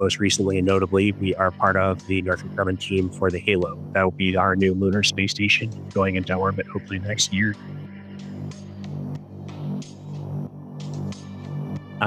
Most recently and notably, we are part of the Northrop Grumman team for the HALO. That will be our new lunar space station going into orbit hopefully next year.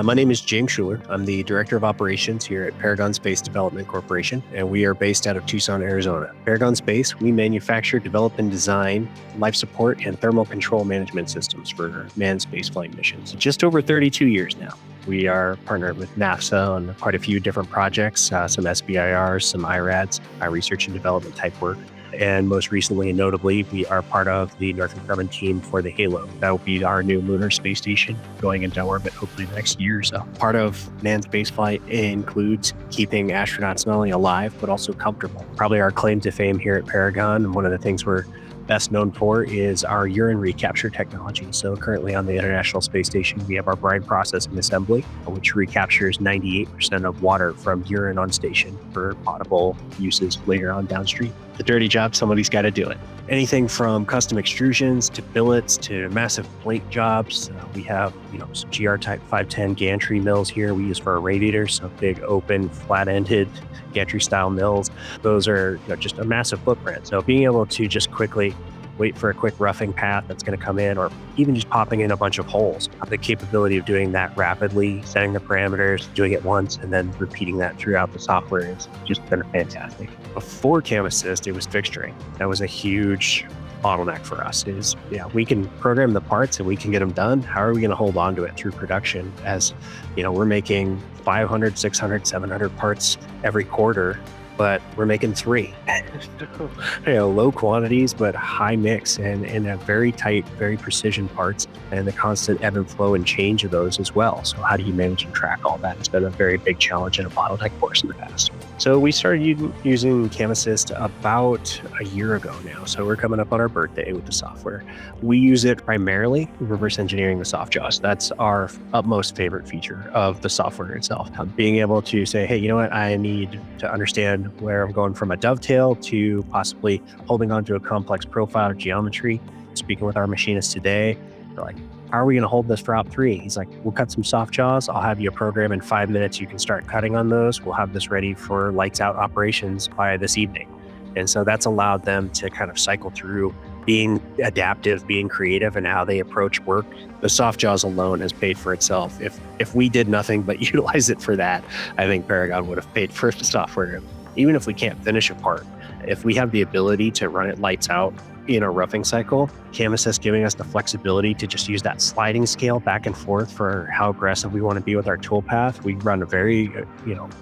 My name is James Schuler. I'm the Director of Operations here at Paragon Space Development Corporation, and we are based out of Tucson, Arizona. Paragon Space, we manufacture, develop, and design life support and thermal control management systems for manned spaceflight missions. Just over 32 years now. We are partnered with NASA on quite a few different projects, some SBIRs, some IRADs, research and development type work. And most recently and notably, we are part of the Northrop Grumman team for the HALO. That will be our new lunar space station going into orbit hopefully next year. So part of manned spaceflight includes keeping astronauts not only alive, but also comfortable. Probably our claim to fame here at Paragon, and one of the things we're best known for is our urine recapture technology. So currently on the International Space Station, we have our brine processing assembly, which recaptures 98% of water from urine on station for potable uses later on downstream. The dirty job, somebody's got to do it. Anything from custom extrusions to billets to massive plate jobs. We have, some GR Type 510 gantry mills here we use for our radiators. So big, open, flat-ended gantry style mills. Those are just a massive footprint. So being able to just quickly wait for a quick roughing path that's going to come in, or even just popping in a bunch of holes. The capability of doing that rapidly, setting the parameters, doing it once, and then repeating that throughout the software has just been fantastic. Before CAMAssist, it was fixturing. That was a huge bottleneck for us. We can program the parts and we can get them done. How are we going to hold on to it through production? As we're making 500, 600, 700 parts every quarter, but we're making 3. Low quantities, but high mix and a very tight, very precision parts, and the constant ebb and flow and change of those as well. So how do you manage and track all that? It's been a very big challenge and a bottleneck for us in the past. So we started using CAMAssist about a year ago now. So we're coming up on our birthday with the software. We use it primarily reverse engineering the soft jaws. That's our utmost favorite feature of the software itself. Being able to say, hey, you know what? I need to understand where I'm going from a dovetail to possibly holding onto a complex profile or geometry. Speaking with our machinist today, they're like, how are we going to hold this for Op 3? He's like, we'll cut some soft jaws. I'll have you a program in 5 minutes. You can start cutting on those. We'll have this ready for lights out operations by this evening. And so that's allowed them to kind of cycle through being adaptive, being creative, and how they approach work. The soft jaws alone has paid for itself. If we did nothing but utilize it for that, I think Paragon would have paid for the software. Even if we can't finish a part, if we have the ability to run it lights out in a roughing cycle, CAMAssist giving us the flexibility to just use that sliding scale back and forth for how aggressive we want to be with our toolpath. We run a very,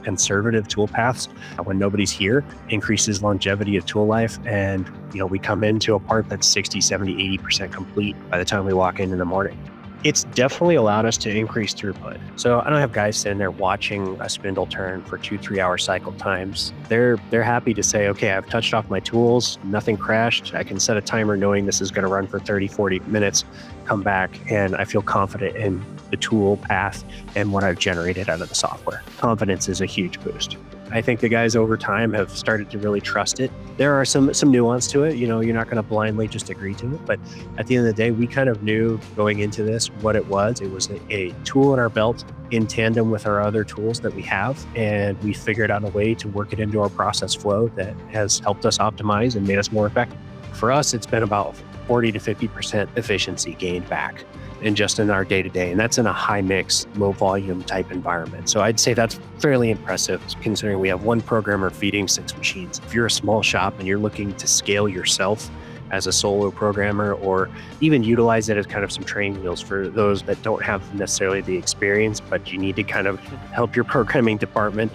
conservative toolpaths when nobody's here, increases longevity of tool life. And, we come into a part that's 60, 70, 80% complete by the time we walk in the morning. It's definitely allowed us to increase throughput. So I don't have guys sitting there watching a spindle turn for 2-3 hour cycle times. They're happy to say, okay, I've touched off my tools, nothing crashed. I can set a timer knowing this is going to run for 30, 40 minutes, come back, and I feel confident in the tool path and what I've generated out of the software. Confidence is a huge boost. I think the guys over time have started to really trust it. There are some nuance to it. You're not going to blindly just agree to it. But at the end of the day, we kind of knew going into this what it was. It was a tool in our belt in tandem with our other tools that we have. And we figured out a way to work it into our process flow that has helped us optimize and made us more effective. For us, it's been about 40 to 50% efficiency gained back in our day-to-day. And that's in a high mix, low volume type environment. So I'd say that's fairly impressive considering we have one programmer feeding 6 machines. If you're a small shop and you're looking to scale yourself as a solo programmer, or even utilize it as kind of some training wheels for those that don't have necessarily the experience, but you need to kind of help your programming department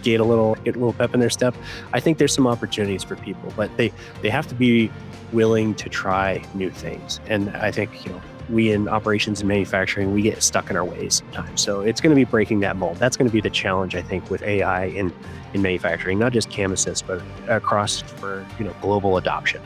get a little pep in their step. I think there's some opportunities for people, but they have to be willing to try new things. And I think, we in operations and manufacturing, we get stuck in our ways sometimes. So it's going to be breaking that mold. That's going to be the challenge, I think, with AI in manufacturing, not just CAMAssist, but across for global adoption.